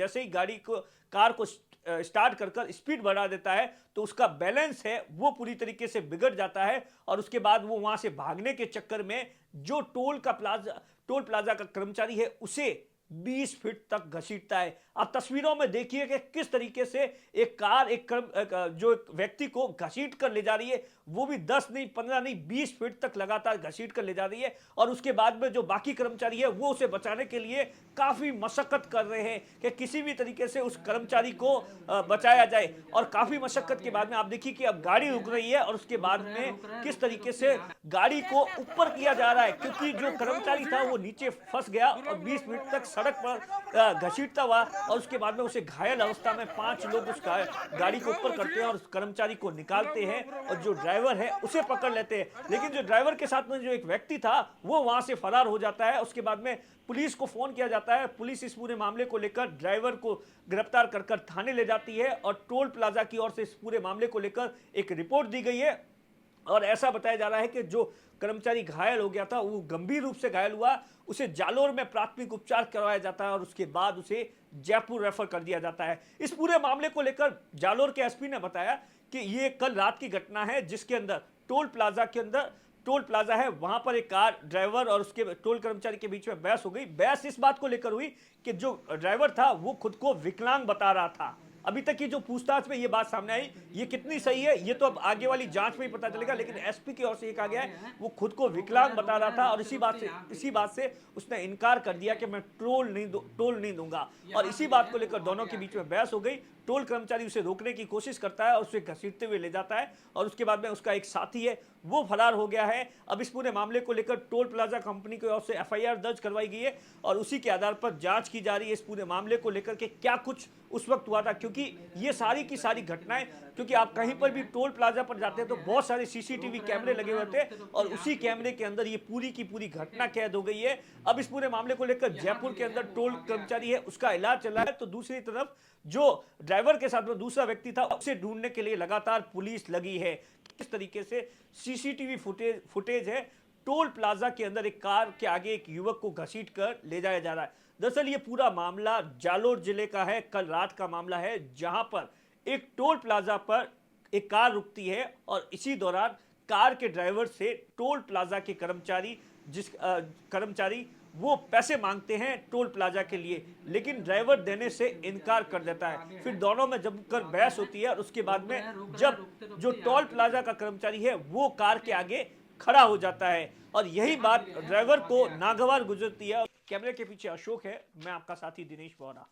जैसे ही गाड़ी को कार को स्टार्ट कर स्पीड बढ़ा देता है तो उसका बैलेंस है वो पूरी तरीके से बिगड़ जाता है और उसके बाद वो वहां से भागने के चक्कर में जो टोल प्लाजा का कर्मचारी है उसे 20 फीट तक घसीटता है। आप तस्वीरों में देखिए कि किस तरीके से एक कार जो एक व्यक्ति को घसीट कर ले जा रही है, वो भी 10 नहीं 15 नहीं 20 फीट तक लगातार घसीट कर ले जा रही है और उसके बाद में जो बाकी कर्मचारी है वो उसे बचाने के लिए काफी मशक्कत कर रहे हैं कि किसी भी तरीके से उस कर्मचारी को बचाया जाए। और काफी मशक्कत के बाद में आप देखिए कि अब गाड़ी रुक रही है और उसके बाद में किस तरीके से गाड़ी को ऊपर किया जा रहा है, क्योंकि जो कर्मचारी था वो नीचे फंस गया और 20 मिनट तक सड़क पर घसीटता हुआ और उसके बाद में उसे घायल अवस्था में 5 लोग उस गाड़ी को ऊपर करते हैं और उस कर्मचारी को निकालते हैं और जो ड्राइवर है उसे पकड़ लेते हैं। लेकिन जो ड्राइवर के साथ में जो एक व्यक्ति था वो वहां से फरार हो जाता है। उसके बाद में पुलिस को फोन किया जाता है। पुलिस इस पूरे मामले को लेकर ड्राइवर को गिरफ्तार कर थाने ले जाती है और टोल प्लाजा की ओर से इस पूरे मामले को लेकर एक रिपोर्ट दी गई है और ऐसा बताया जा रहा है कि जो कर्मचारी घायल हो गया था वो गंभीर रूप से घायल हुआ, उसे जालोर में प्राथमिक उपचार करवाया जाता है और उसके बाद उसे जयपुर रेफर कर दिया जाता है। इस पूरे मामले को लेकर जालोर के एसपी ने बताया कि ये कल रात की घटना है जिसके अंदर टोल प्लाजा है, वहां पर एक कार ड्राइवर और उसके टोल कर्मचारी के बीच में बहस हो गई। बहस इस बात को लेकर हुई कि जो ड्राइवर था वो खुद को विकलांग बता रहा था। अभी तक की जो पूछताछ में ये बात सामने आई, ये कितनी सही है ये तो अब आगे वाली जांच में ही पता चलेगा, लेकिन एसपी की ओर से ये कहा गया है वो खुद को विकलांग बता रहा था और इसी बात से उसने इनकार कर दिया कि मैं टोल नहीं दूंगा। और इसी बात को लेकर दोनों के बीच में बहस हो गई। टोल कर्मचारी उसे रोकने की कोशिश करता है और उसे घसीटते हुए ले जाता है और उसके बाद में उसका एक साथी है वो फरार हो गया है। अब इस पूरे मामले को लेकर टोल प्लाजा कंपनी की ओर से एफआईआर दर्ज करवाई गई है और उसी के आधार पर जांच की जा रही है इस पूरे मामले को लेकर के क्या कुछ उस वक्त हुआ था, क्योंकि ये सारी की सारी घटनाएं, क्योंकि आप कहीं पर भी टोल प्लाजा पर जाते हैं तो बहुत सारे सीसीटीवी कैमरे लगे हुए थे और उसी कैमरे के अंदर ये पूरी की पूरी घटना कैद हो गई है। अब इस पूरे मामले को लेकर जयपुर के अंदर टोल कर्मचारी है उसका इलाज चल रहा है, तो दूसरी तरफ जो ड्राइवर के साथ में दूसरा व्यक्ति था उसे ढूंढने के लिए लगातार पुलिस लगी है। किस तरीके से सीसीटीवी फुटेज है, टोल प्लाजा के अंदर एक कार के आगे एक युवक को घसीट कर ले जाया जा रहा है। दरअसल ये पूरा मामला जालोर जिले का है, कल रात का मामला है जहां पर एक टोल प्लाजा पर एक कार रुकती है और इसी दौरान कार के ड्राइवर से टोल प्लाजा के कर्मचारी वो पैसे मांगते हैं टोल प्लाजा के लिए, लेकिन ड्राइवर देने से इनकार कर देता है। फिर दोनों में जब कर बहस होती है और उसके बाद में जब जो टोल प्लाजा का कर्मचारी है वो कार के आगे खड़ा हो जाता है और यही बात ड्राइवर को नागवार गुजरती है। कैमरे के पीछे अशोक है, मैं आपका साथी दिनेश बोरा।